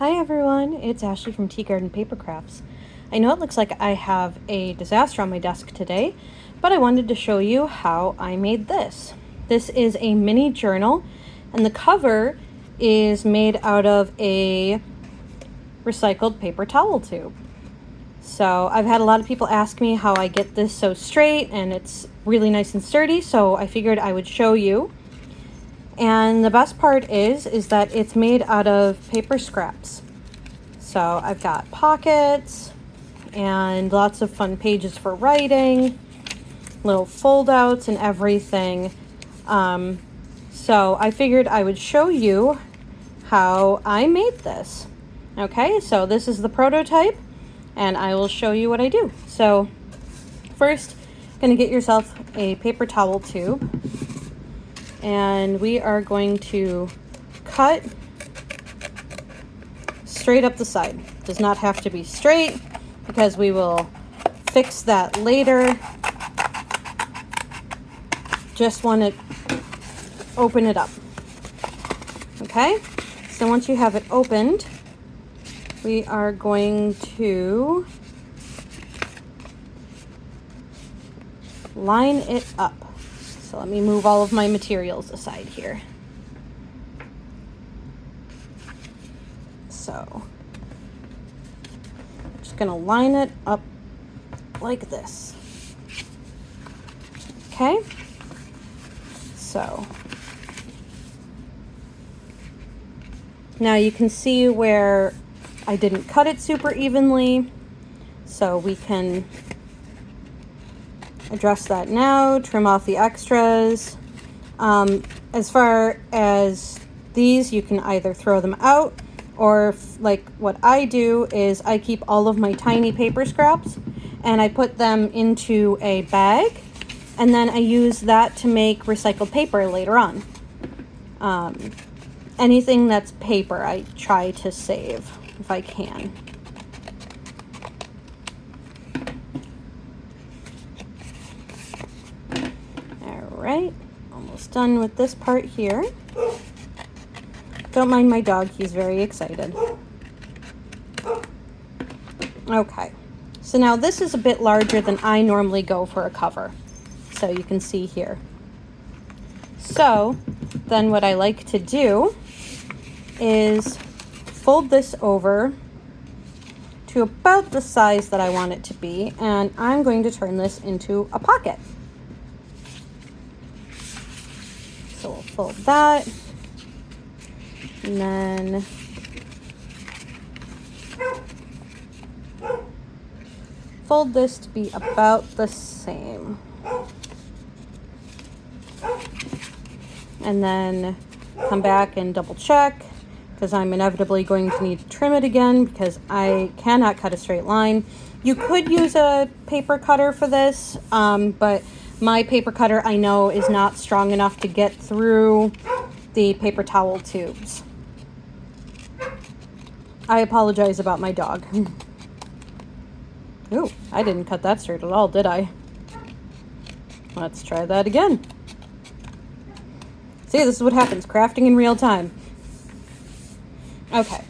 Hi everyone, it's Ashley from Tea Garden Paper Crafts. I know it looks like I have a disaster on my desk today, but I wanted to show you how I made this. This is a mini journal, and the cover is made out of a recycled paper towel tube. So I've had a lot of people ask me how I get this so straight, and it's really nice and sturdy, so I figured I would show you. And the best part is that it's made out of paper scraps. So I've got pockets and lots of fun pages for writing, little fold outs and everything. So I figured I would show you how I made this. Okay, so this is the prototype and I will show you what I do. So first, gonna get yourself a paper towel tube. And we are going to cut straight up the side. Does not have to be straight because we will fix that later. Just want to open it up. Okay, so once you have it opened, we are going to line it up. So let me move all of my materials aside here. So, just gonna line it up like this. Okay? So, now you can see where I didn't cut it super evenly, so we can address that now, trim off the extras. As far as these, you can either throw them out, or like what I do is I keep all of my tiny paper scraps and I put them into a bag, and then I use that to make recycled paper later on. Anything that's paper I try to save if I can. Right, almost done with this part here. Don't mind my dog, he's very excited. Okay, so now this is a bit larger than I normally go for a cover, so you can see here. So then what I like to do is fold this over to about the size that I want it to be, and I'm going to turn this into a pocket. So we'll fold that, and then fold this to be about the same. And then come back and double check, because I'm inevitably going to need to trim it again because I cannot cut a straight line. You could use a paper cutter for this, but my paper cutter, I know, is not strong enough to get through the paper towel tubes. I apologize about my dog. Ooh, I didn't cut that straight at all, did I? Let's try that again. See, this is what happens, crafting in real time. Okay.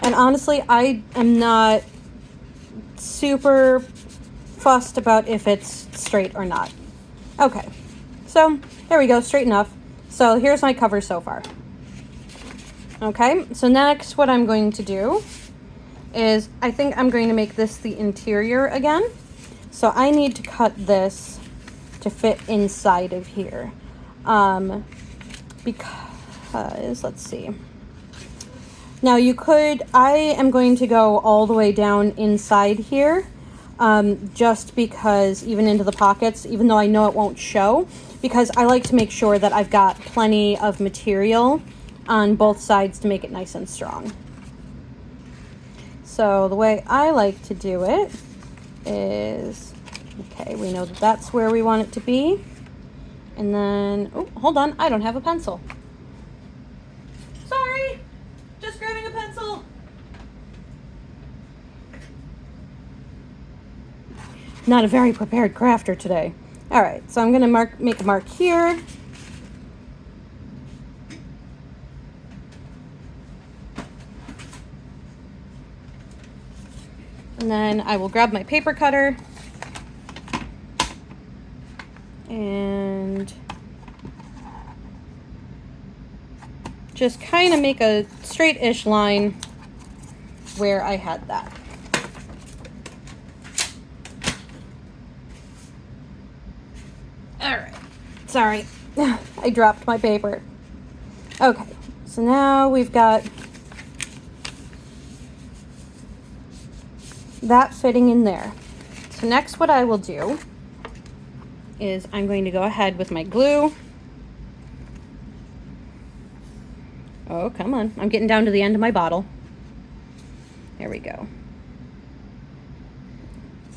And honestly, I am not super fussed about if it's straight or not. Okay, so there we go, straight enough. So here's my cover so far. Okay, so next what I'm going to do is I think I'm going to make this the interior again. So I need to cut this to fit inside of here. Because, let's see. Now you could, I am going to go all the way down inside here, just because, even into the pockets, even though I know it won't show, because I like to make sure that I've got plenty of material on both sides to make it nice and strong. So the way I like to do it is, okay, we know that that's where we want it to be. And then, oh, hold on, I don't have a pencil. Sorry, just grabbing a pencil. not a very prepared crafter today. All right, so I'm gonna make a mark here. And then I will grab my paper cutter and just kind of make a straight-ish line where I had that. All right, sorry, I dropped my paper. Okay, so now we've got that fitting in there. So next what I will do is I'm going to go ahead with my glue. Oh, come on. I'm getting down to the end of my bottle. There we go.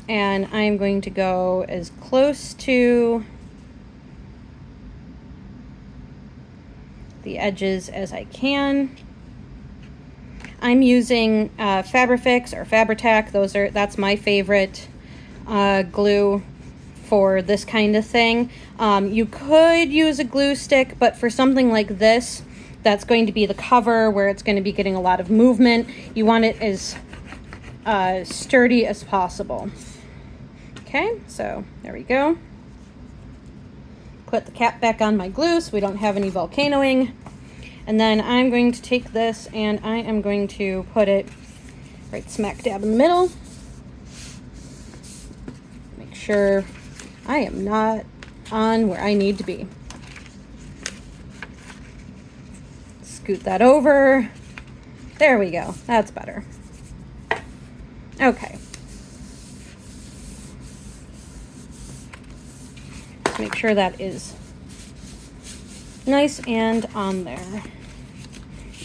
And I'm going to go as close to the edges as I can. I'm using Fabrifix or Fabri-Tac. That's my favorite glue for this kind of thing. You could use a glue stick, but for something like this, that's going to be the cover where it's going to be getting a lot of movement. You want it as sturdy as possible. Okay, so there we go. Put the cap back on my glue so we don't have any volcanoing. And then I'm going to take this and I am going to put it right smack dab in the middle. Make sure I am not on where I need to be. Scoot that over. There we go. That's better. Okay. Let's make sure that is nice and on there.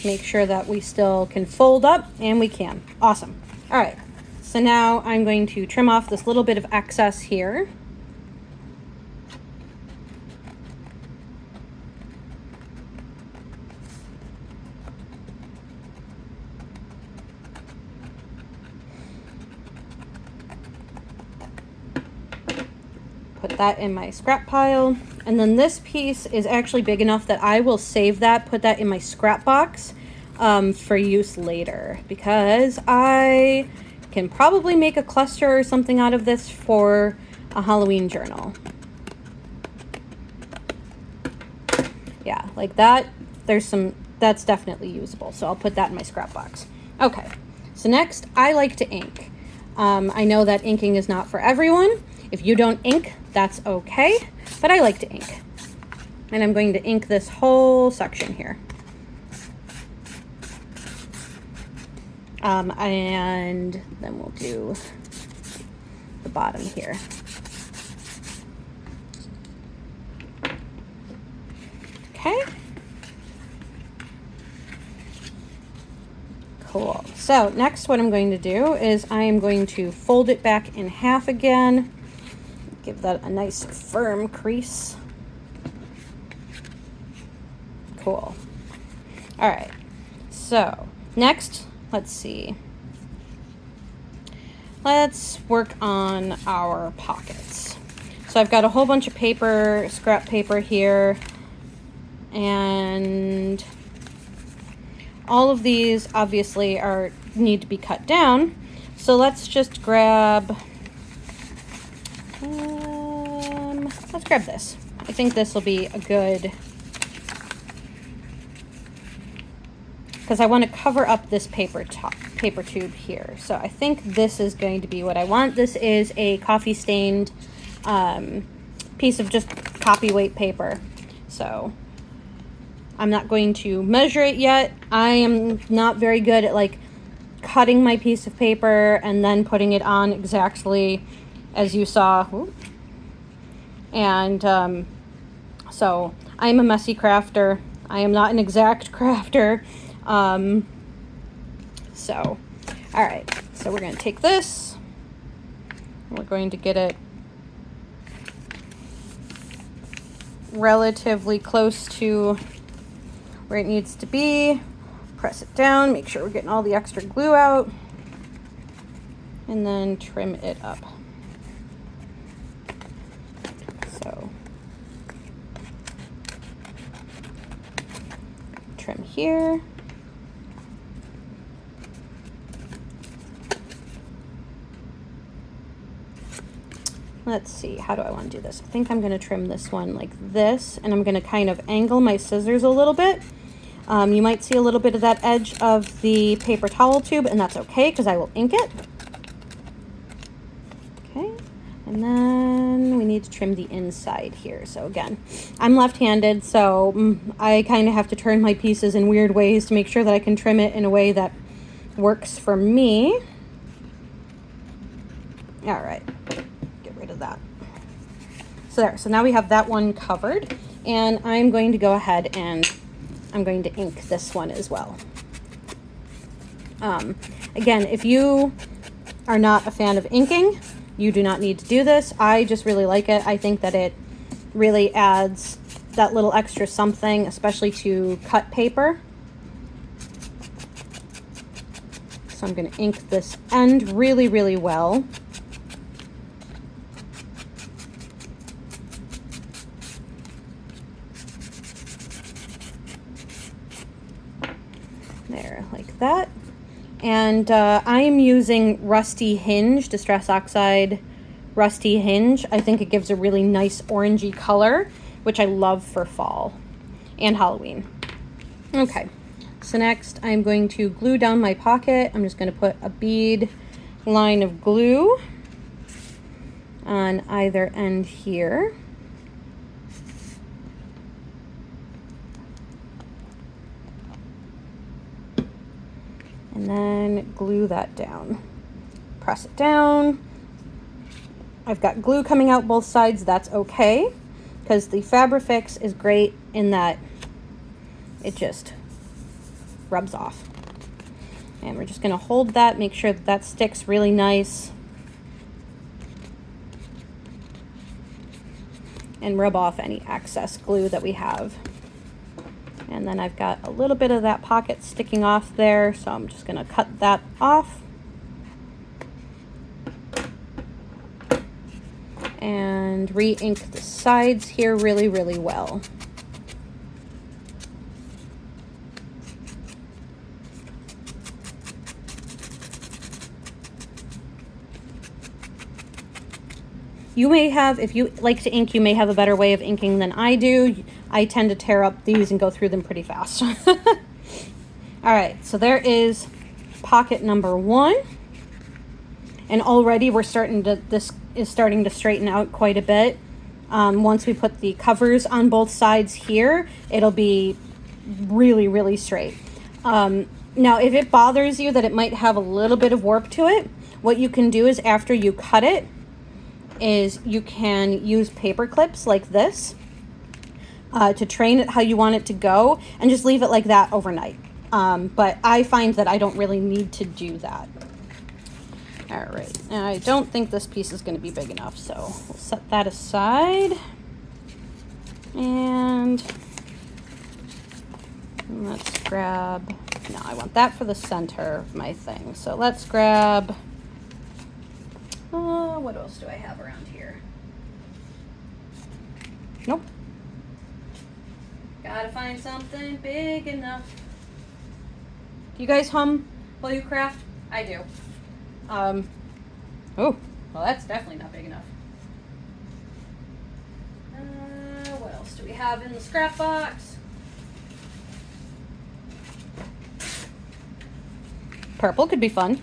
Make sure that we still can fold up, and we can. Awesome. All right. So now I'm going to trim off this little bit of excess here. Put that in my scrap pile. And then this piece is actually big enough that I will save that, put that in my scrap box for use later, because I can probably make a cluster or something out of this for a Halloween journal. Yeah, like that. That's definitely usable. So I'll put that in my scrap box. Okay, so next I like to ink. I know that inking is not for everyone. If you don't ink, that's okay, but I like to ink. And I'm going to ink this whole section here. And then we'll do the bottom here. Okay. Cool. So next what I'm going to do is I am going to fold it back in half again. Give that a nice firm crease. Cool. All right. So next, let's see. Let's work on our pockets. So I've got a whole bunch of paper, scrap paper here, and all of these obviously need to be cut down. So let's just grab. Let's grab this. I think this will be a good, because I want to cover up this paper tube here. So I think this is going to be what I want. This is a coffee stained piece of just copy weight paper. So I'm not going to measure it yet. I am not very good at like cutting my piece of paper and then putting it on exactly as you saw. Ooh. And so I'm a messy crafter. I am not an exact crafter. So, all right, so we're going to take this. We're going to get it relatively close to where it needs to be. Press it down, make sure we're getting all the extra glue out, and then trim it up. here. Let's see, how do I want to do this? I think I'm going to trim this one like this, and I'm going to kind of angle my scissors a little bit. You might see a little bit of that edge of the paper towel tube, and that's okay because I will ink it. Okay, and then we need to trim the inside here. So again, I'm left-handed, so I kind of have to turn my pieces in weird ways to make sure that I can trim it in a way that works for me. All right. Of that. So there, so now we have that one covered, and I'm going to go ahead and I'm going to ink this one as well. Again, if you are not a fan of inking, you do not need to do this. I just really like it. I think that it really adds that little extra something, especially to cut paper. So I'm going to ink this end really, really well. There, like that. And I'm using Rusty Hinge, Distress Oxide Rusty Hinge. I think it gives a really nice orangey color, which I love for fall and Halloween. Okay, so next I'm going to glue down my pocket. I'm just going to put a bead line of glue on either end here. And then glue that down. Press it down. I've got glue coming out both sides. That's okay, because the Fabrifix is great in that it just rubs off. And we're just going to hold that, make sure that that sticks really nice. And rub off any excess glue that we have. And then I've got a little bit of that pocket sticking off there, so I'm just going to cut that off. And re-ink the sides here really, really well. You may have, if you like to ink, you may have a better way of inking than I do. I tend to tear up these and go through them pretty fast. All right, so there is pocket number 1. And already we're starting to, this is starting to straighten out quite a bit. Once we put the covers on both sides here, it'll be really, really straight. Now, if it bothers you that it might have a little bit of warp to it, what you can do is after you cut it, is you can use paper clips like this to train it how you want it to go, and just leave it like that overnight. But I find that I don't really need to do that. All right, and I don't think this piece is going to be big enough, so we'll set that aside. And let's grab, no, I want that for the center of my thing. So let's grab, what else do I have around here? Nope. Gotta find something big enough. Do you guys hum while you craft? I do. Oh, well, that's definitely not big enough. What else do we have in the scrap box? Purple could be fun.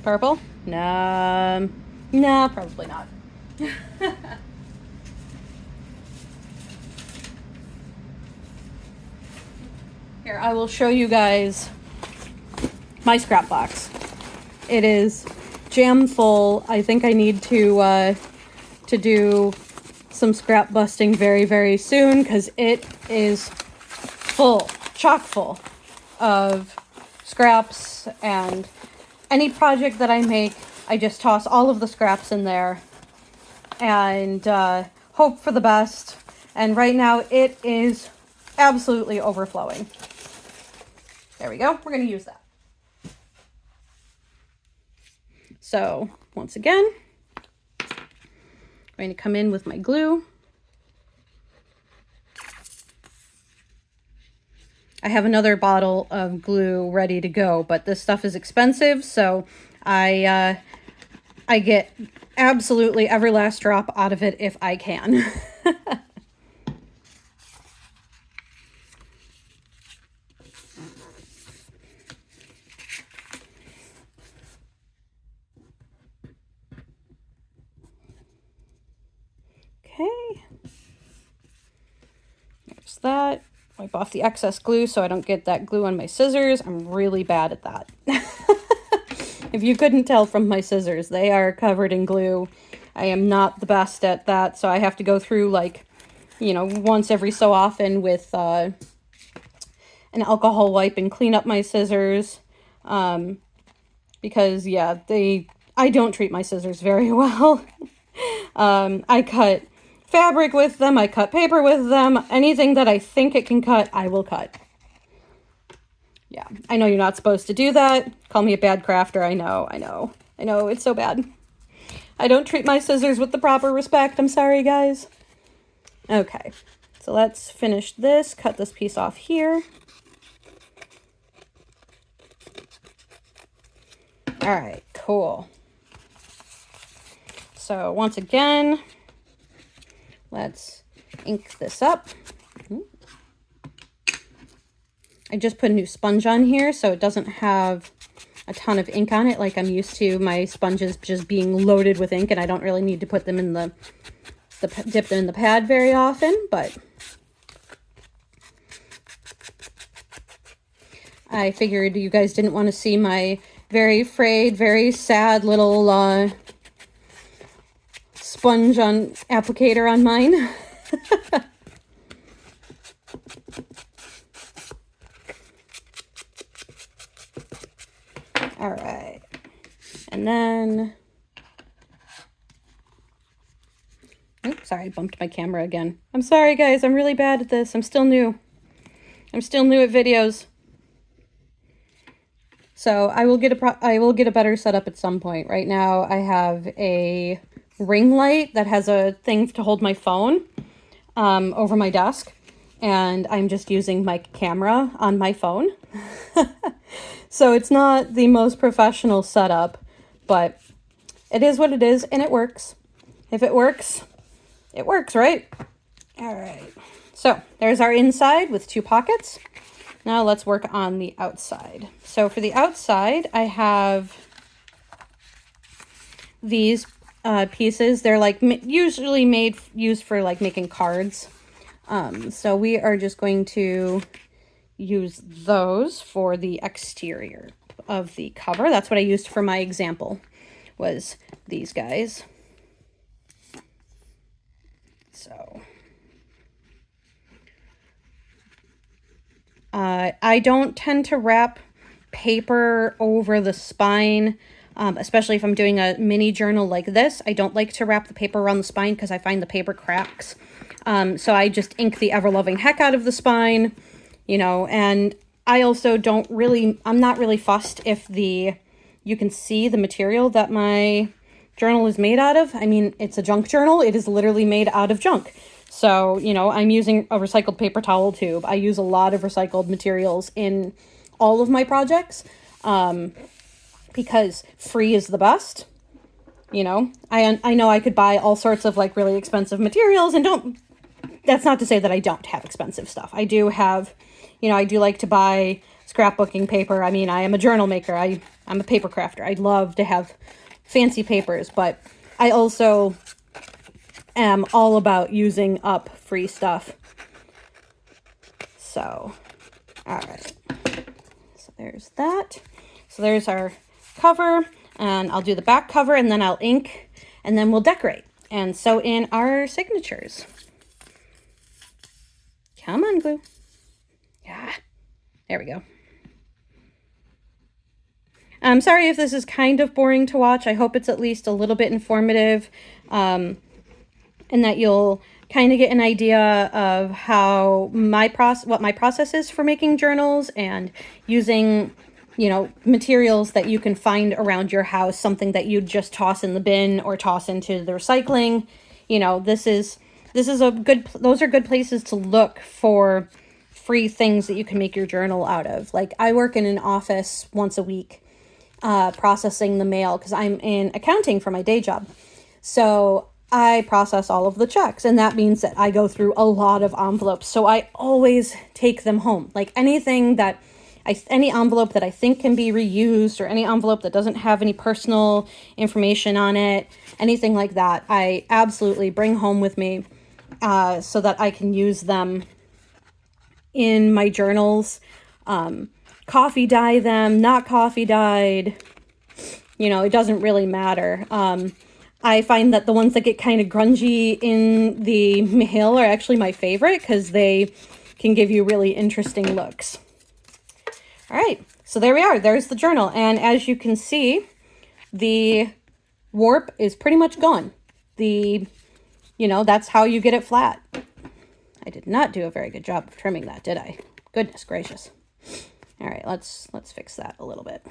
Purple? No, probably not. Here, I will show you guys my scrap box. It is jam full. I think I need to do some scrap busting very, very soon, because it is full, chock full of scraps, and any project that I make, I just toss all of the scraps in there and hope for the best. And right now it is absolutely overflowing. There we go. We're going to use that. So once again, I'm going to come in with my glue. I have another bottle of glue ready to go, but this stuff is expensive, so I get absolutely every last drop out of it if I can. Okay. There's that. Wipe off the excess glue so I don't get that glue on my scissors. I'm really bad at that. If you couldn't tell from my scissors, they are covered in glue. I am not the best at that, so I have to go through, like, you know, once every so often with an alcohol wipe and clean up my scissors. Because, yeah, I don't treat my scissors very well. I cut fabric with them, I cut paper with them. Anything that I think it can cut, I will cut. Yeah, I know you're not supposed to do that. Call me a bad crafter. I know, it's so bad. I don't treat my scissors with the proper respect. I'm sorry, guys. Okay, so let's finish this. Cut this piece off here. All right, cool. So once again, let's ink this up. I just put a new sponge on here, so it doesn't have a ton of ink on it like I'm used to my sponges just being loaded with ink, and I don't really need to put them in dip them in the pad very often, but I figured you guys didn't want to see my very frayed, very sad little sponge on applicator on mine. All right, and then, oops, sorry, I bumped my camera again. I'm sorry, guys, I'm really bad at this. I'm still new. I'm still new at videos. So I will get a better setup at some point. Right now I have a ring light that has a thing to hold my phone over my desk, and I'm just using my camera on my phone. So it's not the most professional setup, but it is what it is, and it works. If it works, it works, right? All right. So there's our inside with 2 pockets. Now let's work on the outside. So for the outside, I have these pieces. They're like usually used for like making cards. So we are just going to use those for the exterior of the cover. That's what I used for my example, was these guys. So I don't tend to wrap paper over the spine, especially if I'm doing a mini journal like this. I don't like to wrap the paper around the spine because I find the paper cracks. So I just ink the ever-loving heck out of the spine, you know, and I also I'm not really fussed if you can see the material that my journal is made out of. I mean, it's a junk journal. It is literally made out of junk. So, you know, I'm using a recycled paper towel tube. I use a lot of recycled materials in all of my projects because free is the best. You know, I know I could buy all sorts of like really expensive materials, and that's not to say that I don't have expensive stuff. I do have, you know, I do like to buy scrapbooking paper. I mean, I am a journal maker. I'm a paper crafter. I'd love to have fancy papers, but I also am all about using up free stuff. So, all right. So there's that. So there's our cover, and I'll do the back cover, and then I'll ink, and then we'll decorate and sew in our signatures. Come on, glue. Yeah, there we go. I'm sorry if this is kind of boring to watch. I hope it's at least a little bit informative, and that you'll kind of get an idea of how what my process is for making journals and using, you know, materials that you can find around your house, something that you just toss in the bin or toss into the recycling. You know, those are good places to look for free things that you can make your journal out of. Like I work in an office once a week processing the mail because I'm in accounting for my day job. So I process all of the checks, and that means that I go through a lot of envelopes. So I always take them home. Like anything that any envelope that I think can be reused, or any envelope that doesn't have any personal information on it, anything like that, I absolutely bring home with me so that I can use them in my journals. Coffee dye them, not coffee dyed, you know, it doesn't really matter. I find that the ones that get kind of grungy in the mail are actually my favorite because they can give you really interesting looks. All right, so there we are. There's the journal. And as you can see, the warp is pretty much gone. You know, that's how you get it flat. I did not do a very good job of trimming that, did I? Goodness gracious. All right, let's fix that a little bit.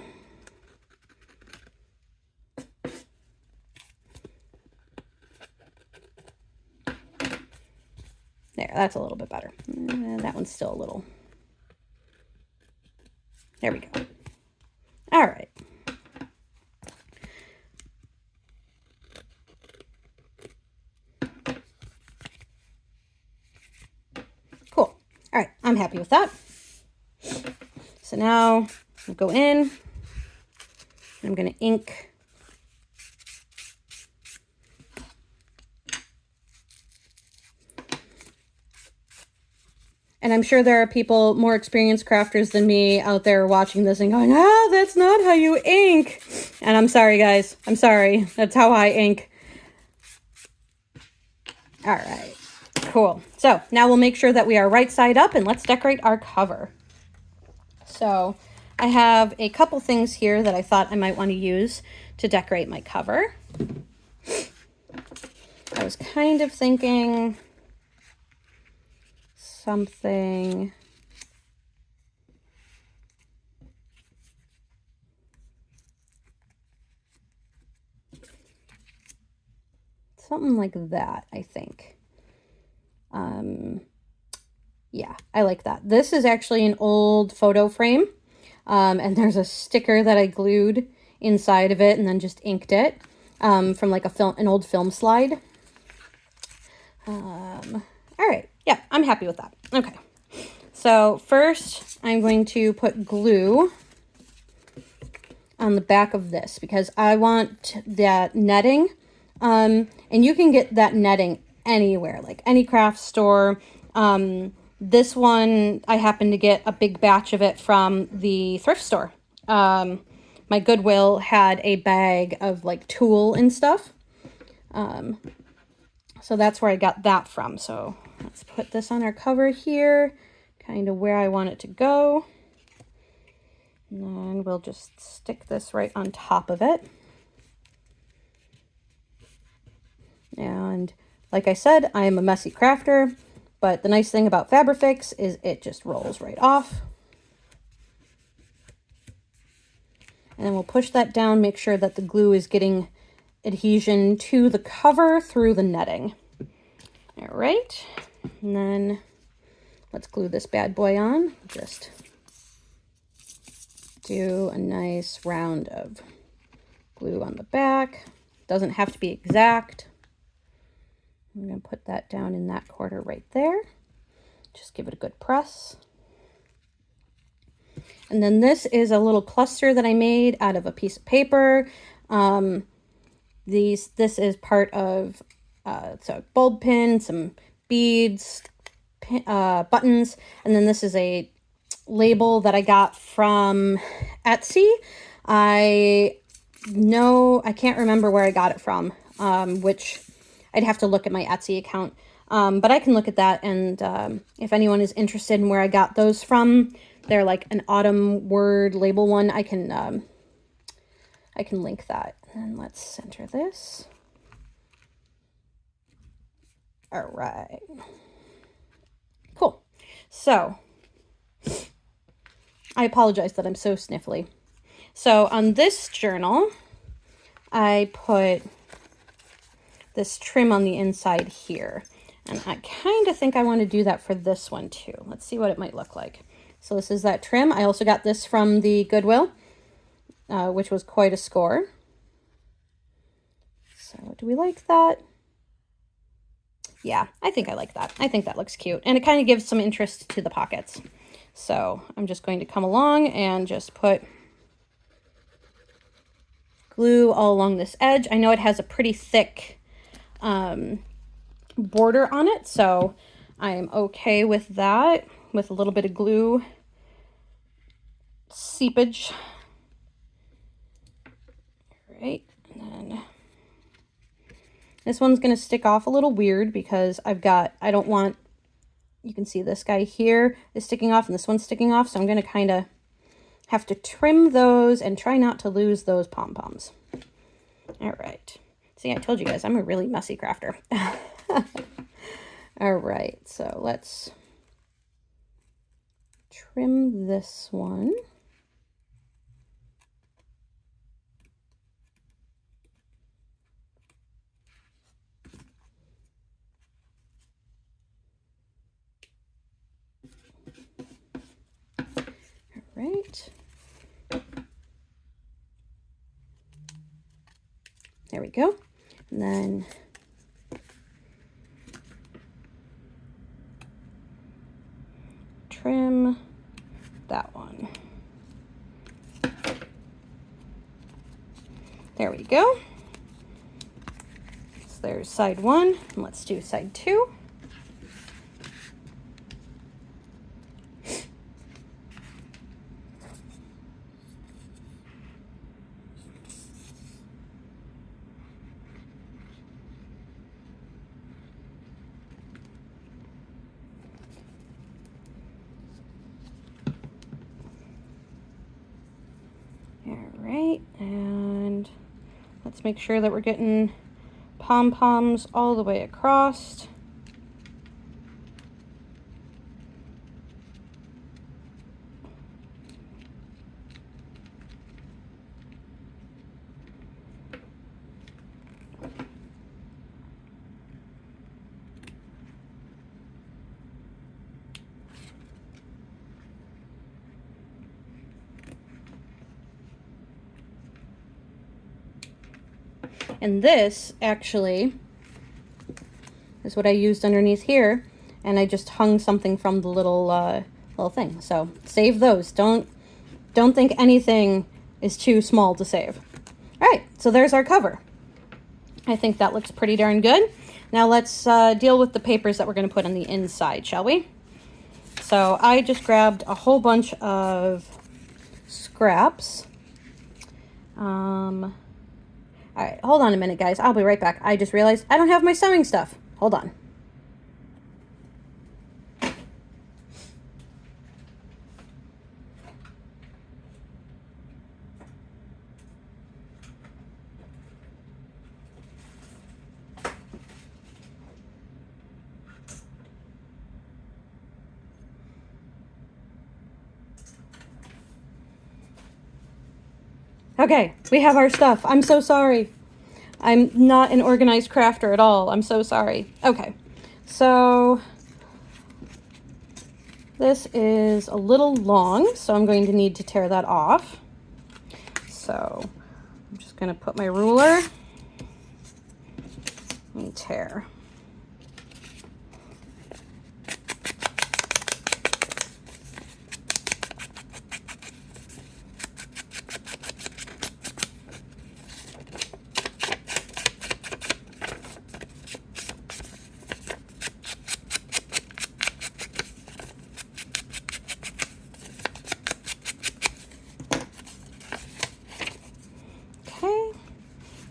There, that's a little bit better. That one's still a little. There we go. All right. Cool. All right, I'm happy with that. So now I'll go in. I'm going to ink. And I'm sure there are people, more experienced crafters than me, out there watching this and going, ah, that's not how you ink. And I'm sorry, guys. I'm sorry. That's how I ink. All right. Cool. So now we'll make sure that we are right side up, and let's decorate our cover. So I have a couple things here that I thought I might want to use to decorate my cover. I was kind of thinking something like that, I think. Yeah, I like that. This is actually an old photo frame, and there's a sticker that I glued inside of it and then just inked it from like an old film slide. All right, yeah, I'm happy with that. Okay, so first I'm going to put glue on the back of this because I want that netting, and you can get that netting anywhere, like any craft store. This one, I happened to get a big batch of it from the thrift store. My Goodwill had a bag of like tulle and stuff. So that's where I got that from. So let's put this on our cover here, kind of where I want it to go. And then we'll just stick this right on top of it. And like I said, I am a messy crafter, but the nice thing about Fabrifix is it just rolls right off. And then we'll push that down, make sure that the glue is getting adhesion to the cover through the netting. All right, and then let's glue this bad boy on. Just do a nice round of glue on the back. Doesn't have to be exact. I'm going to put that down in that corner right there. Just give it a good press. And then this is a little cluster that I made out of a piece of paper. This is part of so bulb pin, some beads, buttons, and then this is a label that I got from Etsy. I can't remember where I got it from, which I'd have to look at my Etsy account. But I can look at that, and if anyone is interested in where I got those from, they're like an autumn word label one. I can link that. And let's center this. All right. Cool. So I apologize that I'm so sniffly. So on this journal, I put this trim on the inside here. And I kind of think I want to do that for this one too. Let's see what it might look like. So this is that trim. I also got this from the Goodwill, which was quite a score. So do we like that? Yeah, I think I like that. I think that looks cute. And it kind of gives some interest to the pockets. So I'm just going to come along and just put glue all along this edge. I know it has a pretty thick border on it, so I'm okay with that, with a little bit of glue seepage. All right, and then this one's going to stick off a little weird because I don't want, you can see this guy here is sticking off and this one's sticking off, so I'm going to kind of have to trim those and try not to lose those pom-poms. All right. See, I told you guys, I'm a really messy crafter. All right, so let's trim this one. All right. There we go. And then trim that one. There we go. So there's side one, and let's do side two. Right, and let's make sure that we're getting pom-poms all the way across. And this actually is what I used underneath here, and I just hung something from the little thing. So save those. Don't think anything is too small to save. All right, so there's our cover. I think that looks pretty darn good. Now let's deal with the papers that we're going to put on the inside, shall we? So I just grabbed a whole bunch of scraps. All right, hold on a minute, guys. I'll be right back. I just realized I don't have my sewing stuff. Hold on. Okay, we have our stuff. I'm so sorry. I'm not an organized crafter at all. I'm so sorry. Okay, so this is a little long, so I'm going to need to tear that off. So I'm just going to put my ruler and tear.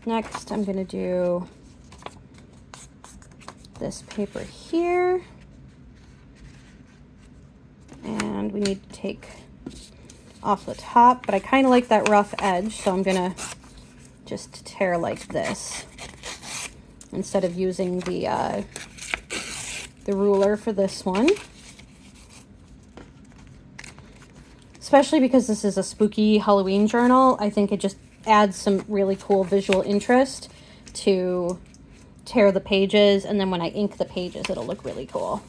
Next, I'm going to do this paper here, and we need to take off the top, but I kind of like that rough edge, so I'm going to just tear like this instead of using the ruler for this one. Especially because this is a spooky Halloween journal, I think it just adds some really cool visual interest to tear the pages, and then when I ink the pages, it'll look really cool.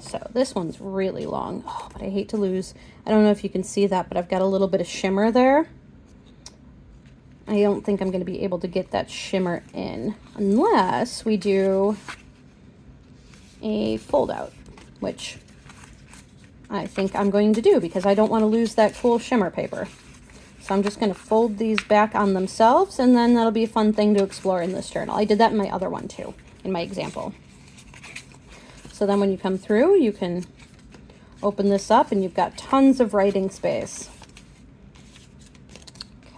So this one's really long, oh, but I hate to lose. I don't know if you can see that, but I've got a little bit of shimmer there. I don't think I'm going to be able to get that shimmer in unless we do a fold out, which I think I'm going to do because I don't want to lose that cool shimmer paper. So I'm just going to fold these back on themselves, and then that'll be a fun thing to explore in this journal. I did that in my other one too, in my example. So then when you come through, you can open this up and you've got tons of writing space.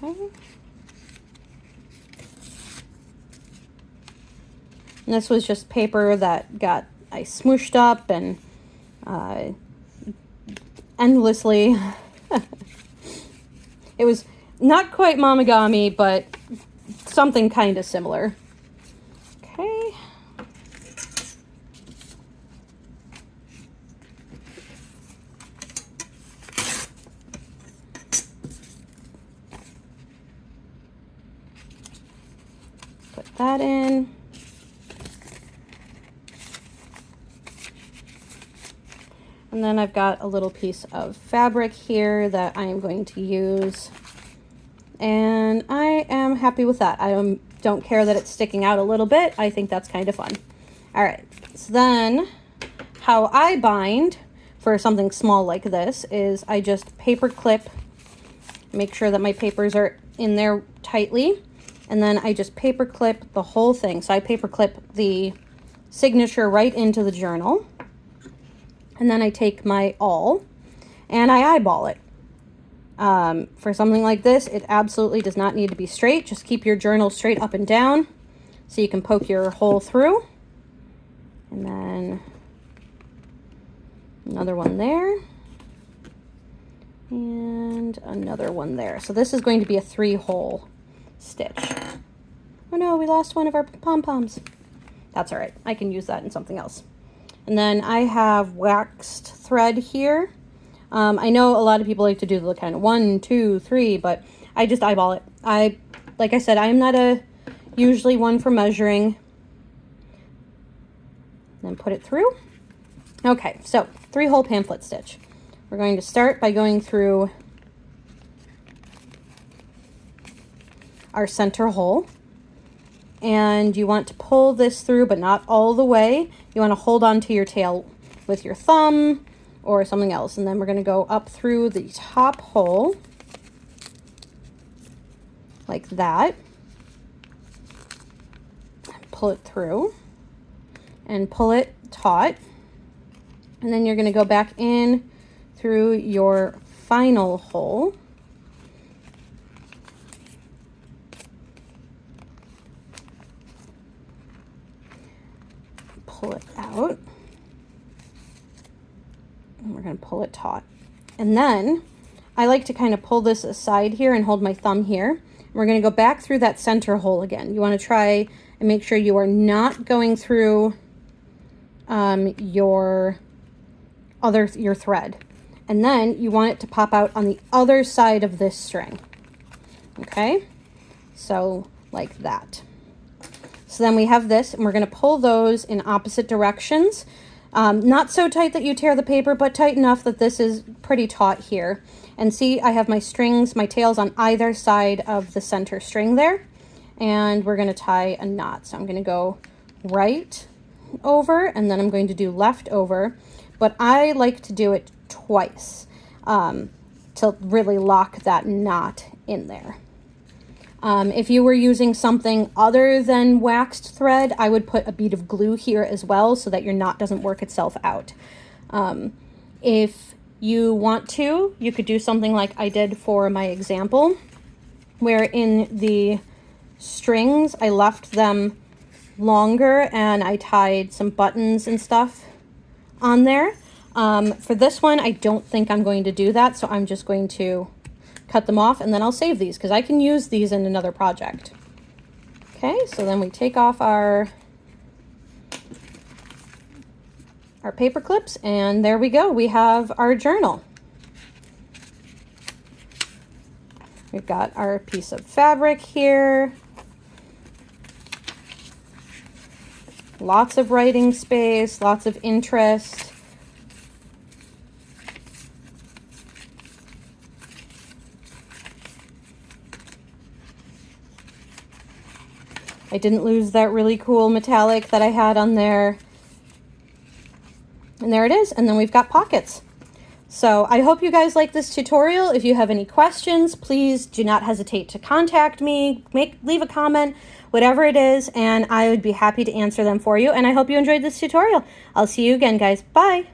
Okay. And this was just paper that I smooshed up and endlessly. It was not quite Mamagami, but something kind of similar. Okay. Put that in. And then I've got a little piece of fabric here that I am going to use. And I am happy with that. I don't care that it's sticking out a little bit. I think that's kind of fun. All right, so then how I bind for something small like this is I just paper clip, make sure that my papers are in there tightly. And then I just paper clip the whole thing. So I paper clip the signature right into the journal. And then I take my awl and I eyeball it. For something like this, it absolutely does not need to be straight. Just keep your journal straight up and down so you can poke your hole through. And then another one there. And another one there. So this is going to be a 3-hole stitch. Oh no, we lost one of our pom-poms. That's all right. I can use that in something else. And then I have waxed thread here. I know a lot of people like to do the kind of 1, 2, 3, but I just eyeball it. Like I said, I am not usually one for measuring. Then put it through. Okay, so 3-hole pamphlet stitch. We're going to start by going through our center hole. And you want to pull this through, but not all the way. You want to hold on to your tail with your thumb or something else. And then we're going to go up through the top hole like that. Pull it through and pull it taut. And then you're going to go back in through your final hole. Pull it out. And we're going to pull it taut. And then I like to kind of pull this aside here and hold my thumb here. And we're going to go back through that center hole again. You want to try and make sure you are not going through your thread. And then you want it to pop out on the other side of this string. Okay? So like that. So then we have this, and we're going to pull those in opposite directions. Not so tight that you tear the paper, but tight enough that this is pretty taut here. And see, I have my strings, my tails on either side of the center string there. And we're going to tie a knot. So I'm going to go right over, and then I'm going to do left over. But I like to do it twice to really lock that knot in there. If you were using something other than waxed thread, I would put a bead of glue here as well so that your knot doesn't work itself out. If you want to, you could do something like I did for my example, where in the strings, I left them longer and I tied some buttons and stuff on there. For this one, I don't think I'm going to do that, so I'm just going to cut them off, and then I'll save these because I can use these in another project. Okay, so then we take off our paper clips, and there we go. We have our journal. We've got our piece of fabric here. Lots of writing space, lots of interest. I didn't lose that really cool metallic that I had on there. And there it is. And then we've got pockets. So I hope you guys like this tutorial. If you have any questions, please do not hesitate to contact me, leave a comment, whatever it is, and I would be happy to answer them for you. And I hope you enjoyed this tutorial. I'll see you again, guys. Bye.